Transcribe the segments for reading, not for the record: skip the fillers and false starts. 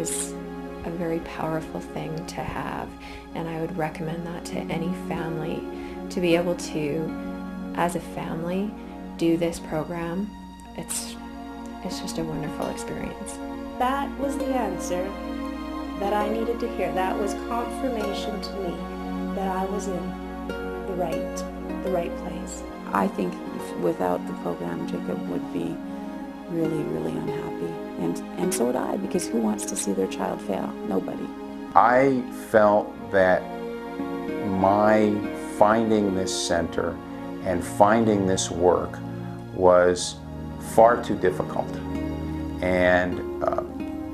was a very powerful thing to have, and I would recommend that to any family, to be able to, as a family, do this program. It's just a wonderful experience. That was the answer that I needed to hear. That was confirmation to me that I was in the right place. I think without the program, Jacob would be really, really unhappy. And so would I, because who wants to see their child fail? Nobody. I felt that my finding this center and finding this work was far too difficult and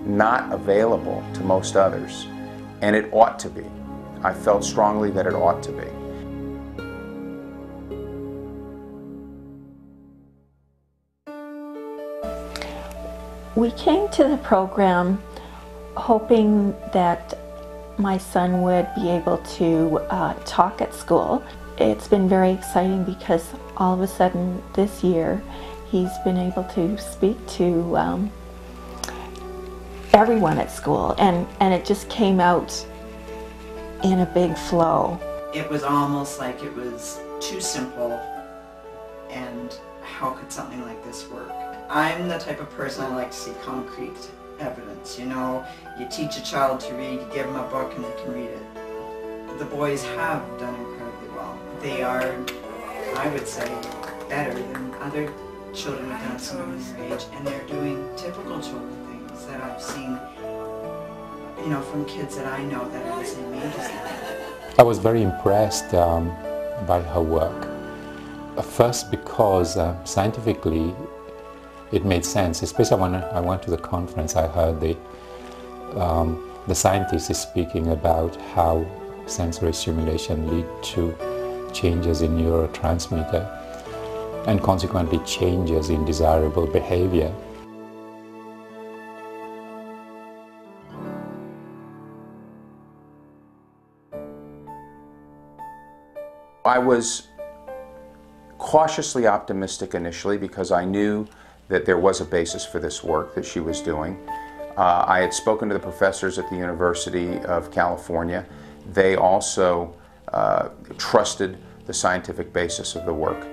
not available to most others, and it ought to be. I felt strongly that it ought to be. We came to the program hoping that my son would be able to talk at school. It's been very exciting because all of a sudden this year he's been able to speak to everyone at school, and it just came out in a big flow. It was almost like it was too simple, and how could something like this work? I'm the type of person I like to see concrete evidence. You know, you teach a child to read, you give them a book and they can read it. The boys have done incredibly well. They are, I would say, better than other children with Down syndrome their age, and they're doing typical children things that I've seen, you know, from kids that I know that are the same age as them. I was very impressed by her work. First because scientifically it made sense, especially when I went to the conference. I heard the scientists speaking about how sensory stimulation lead to changes in neurotransmitter and consequently changes in desirable behavior. I was cautiously optimistic initially because I knew that there was a basis for this work that she was doing. I had spoken to the professors at the University of California. They also trusted the scientific basis of the work.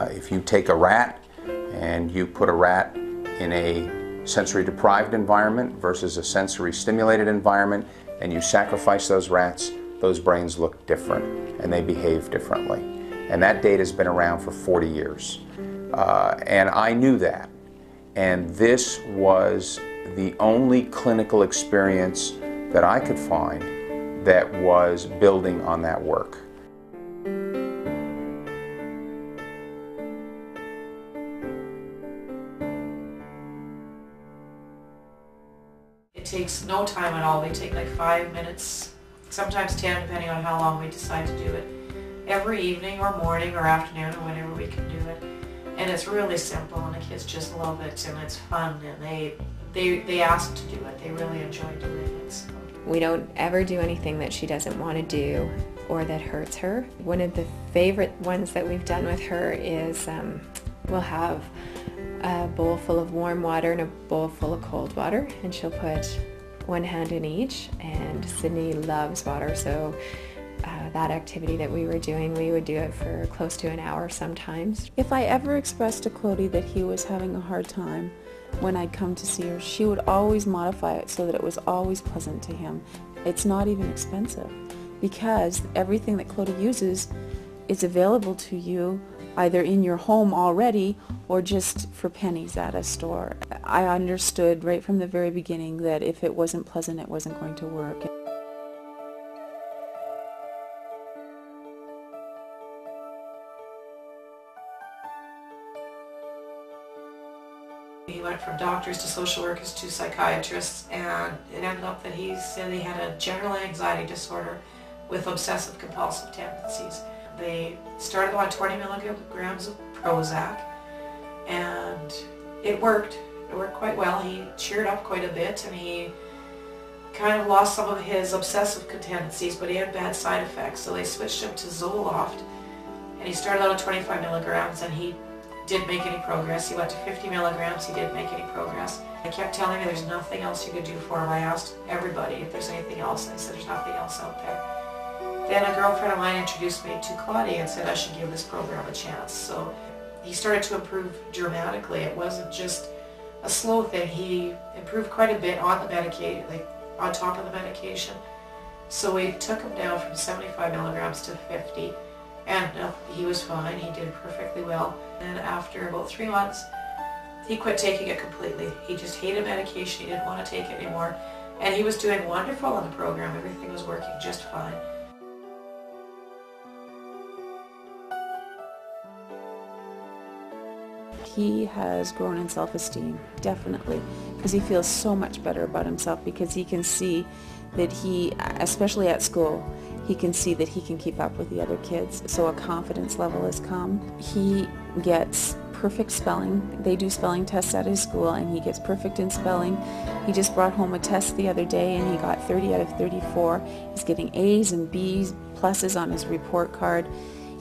If you take a rat and you put a rat in a sensory deprived environment versus a sensory stimulated environment, and you sacrifice those rats, those brains look different and they behave differently. And that data has been around for 40 years. And I knew that. And this was the only clinical experience that I could find that was building on that work. It takes no time at all. We take like 5 minutes, sometimes 10, depending on how long we decide to do it. Every evening or morning or afternoon or whenever we can do it. And it's really simple, and the kids just love it, and it's fun, and they ask to do it. They really enjoy doing it. So. We don't ever do anything that she doesn't want to do or that hurts her. One of the favorite ones that we've done with her is we'll have a bowl full of warm water and a bowl full of cold water, and she'll put one hand in each, and Sydney loves water, so that activity that we were doing, we would do it for close to an hour sometimes. If I ever expressed to Clodie that he was having a hard time when I'd come to see her, she would always modify it so that it was always pleasant to him. It's not even expensive because everything that Clodie uses is available to you either in your home already or just for pennies at a store. I understood right from the very beginning that if it wasn't pleasant, it wasn't going to work. He went from doctors to social workers to psychiatrists, and it ended up that he said he had a general anxiety disorder with obsessive compulsive tendencies. They started on 20 milligrams of Prozac, and it worked. It worked quite well. He cheered up quite a bit, and he kind of lost some of his obsessive tendencies, but he had bad side effects, so they switched him to Zoloft, and he started out at 25 milligrams, and he didn't make any progress. He went to 50 milligrams, he didn't make any progress. I kept telling me there's nothing else you could do for him. I asked everybody if there's anything else, and I said there's nothing else out there. Then a girlfriend of mine introduced me to Claudia and said I should give this program a chance. So he started to improve dramatically. It wasn't just a slow thing. He improved quite a bit on the medication, like on top of the medication. So we took him down from 75 milligrams to 50, and he was fine. He did perfectly well. And after about 3 months, he quit taking it completely. He just hated medication. He didn't want to take it anymore. And he was doing wonderful in the program. Everything was working just fine. He has grown in self-esteem, definitely, because he feels so much better about himself, because he can see that he, especially at school, he can see that he can keep up with the other kids, so a confidence level has come. He gets perfect spelling. They do spelling tests at his school, and he gets perfect in spelling. He just brought home a test the other day, and he got 30 out of 34. He's getting A's and B's, pluses on his report card.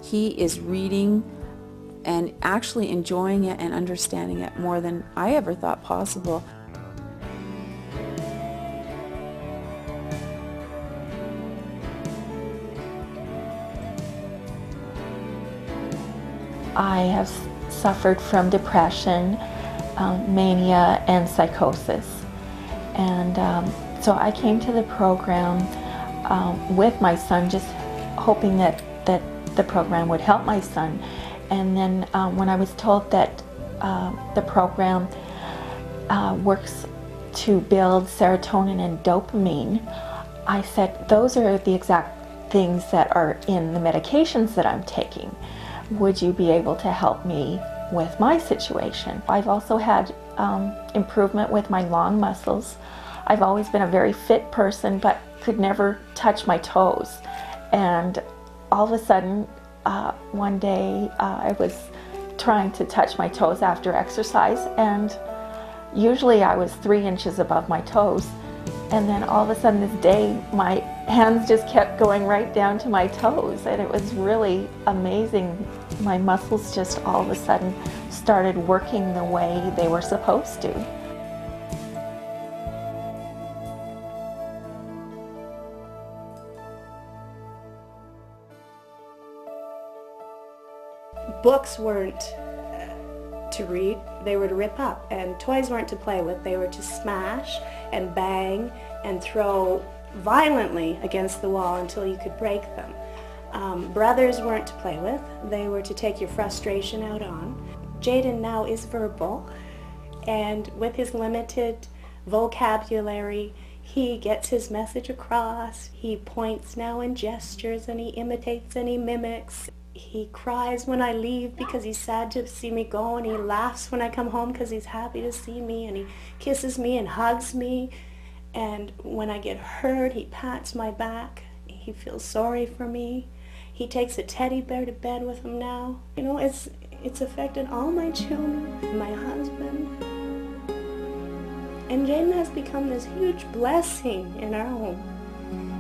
He is reading and actually enjoying it and understanding it more than I ever thought possible. I have suffered from depression, mania, and psychosis. And so I came to the program with my son, just hoping that the program would help my son. And then when I was told that the program works to build serotonin and dopamine, I said, those are the exact things that are in the medications that I'm taking. Would you be able to help me with my situation? I've also had improvement with my long muscles. I've always been a very fit person, but could never touch my toes. And all of a sudden, one day I was trying to touch my toes after exercise, and usually I was 3 inches above my toes, and then all of a sudden this day my hands just kept going right down to my toes, and it was really amazing. My muscles just all of a sudden started working the way they were supposed to. Books weren't to read, they were to rip up, and toys weren't to play with, they were to smash and bang and throw violently against the wall until you could break them. Brothers weren't to play with, they were to take your frustration out on. Jaden now is verbal, and with his limited vocabulary, he gets his message across. He points now and gestures, and he imitates and he mimics. He cries when I leave because he's sad to see me go, and he laughs when I come home because he's happy to see me, and he kisses me and hugs me. And when I get hurt, he pats my back. He feels sorry for me. He takes a teddy bear to bed with him now. You know, it's affected all my children, my husband. And Jaden has become this huge blessing in our home,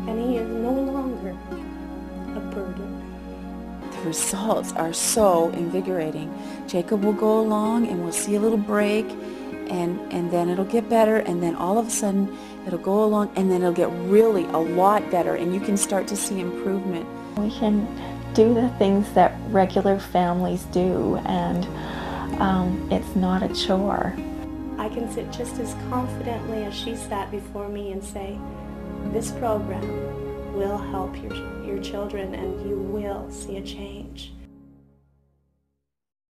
and he is no longer a burden. The results are so invigorating. Jacob will go along and we'll see a little break, and then it'll get better, and then all of a sudden it'll go along, and then it'll get really a lot better, and you can start to see improvement. We can do the things that regular families do, and it's not a chore. I can sit just as confidently as she sat before me and say, this program will help your children, and you will see a change.